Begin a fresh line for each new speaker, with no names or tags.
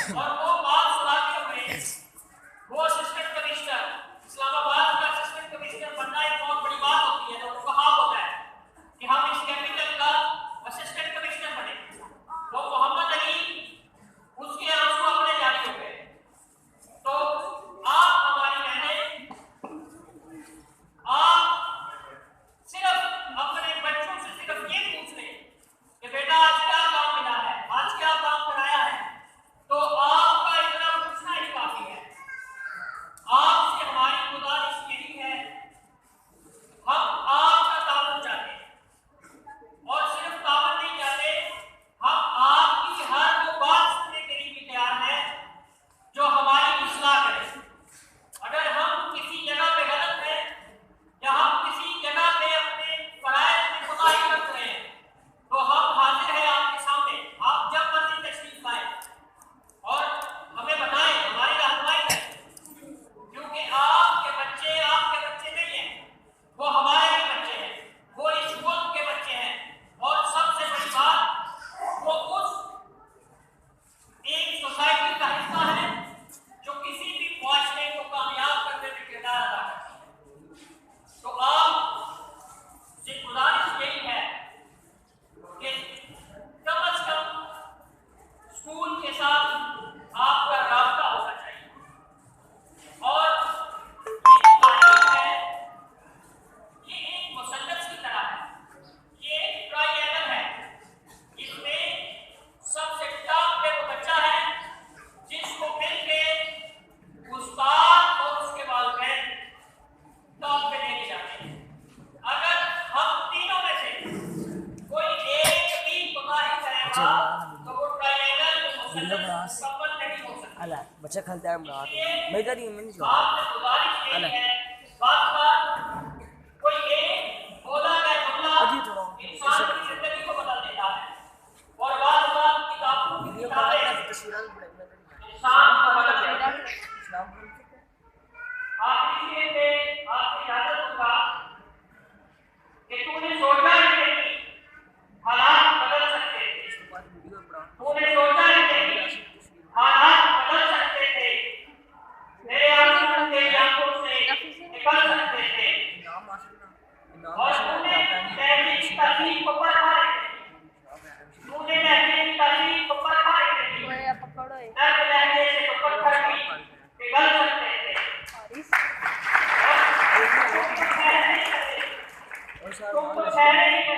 और वो बात सुनाते हुए वो असिस्टेंट कमिश्नर, इस्लामाबाद का असिस्टेंट कमिश्नर बनना एक बहुत बड़ी बात होती है। तो कहा होता है कि हम इस कैपिटल का असिस्टेंट कमिश्नर बने। वो मोहम्मद अली उसके आंसू अपने जारी हो गए। तो आप हमारी बहनें, आप सिर्फ अपने बच्चों से सिर्फ ये पूछ लें कि बेटा आज क्या काम मिला है, आज क्या काम कराया है, तो आपका इतना पूछना ही काफी है। आपसे हमारी गुजारिश यही है, हम आपका ताउन चाहते हैं और सिर्फ ताउन नहीं चाहते, हम आपकी हर वो बात सुनने के लिए भी तैयार हैं जो हमारी इस्लाह करे। अगर हम किसी जगह पे गलत हैं या हम किसी जगह पे अपने फराइज में कोताही कर रहे हैं तो हम हाजिर हैं आपके सामने। आप जब मर्जी तशरीफ लाएं और हमें बताएं, हमारी रहनुमाई करें, क्योंकि आपके बच्चे नहीं हैं, वो हमारे भी बच्चे हैं, वो इस मुल्क के बच्चे हैं। और सबसे बड़ी बात, वो उस एक सोसाइटी का हिस्सा है जो किसी भी मुआशरे को कामयाब करने में किरदार अदा करती है। तो आप से गुजारिश यही है कि कम से कम स्कूल के साथ आपका रास्ता होना चाहिए। और ये तारीख है, ये एक मुसन्नफ की तरह है, ये एक ट्रायंगल है। इसमें सबसे टॉप पे वो बच्चा है जिसको मिलके उस्ताद और उसके वालिदैन टॉप पे लेके जाते हैं। अगर हम तीनों में से कोई एक भी कोताही करेगा तो वो ट्रायंगल मुसन्नफ सफल नहीं हो सकता।
अला बच्चा खलता है बड़ा मैं इधर ही मैंने जो
आपसे गुजारिश यही है, बात कोई एक बोला गया जुमला इंसान की जिंदगी को बदल देता है और बात किताबों की किताबें इंसान को बदल देता है। आखिरी में आपसे इजाजत दूंगा कि तूने सोचा ही नहीं हालात बदल सकते थे, तूने सोचा ही नहीं हालात बदल सकते थे, मेरे आंसू तेरी आंखों से निकल सकते थे और तूने तहरीक तहरीक को पढ़ा नहीं, तूने तहरीक तहरीक को पढ़ा नहीं, दर्द लहजे से तो पत्थर भी पिघल सकते थे और तुम तो ठहरे नहीं सकते, तुम तो ठहरे नहीं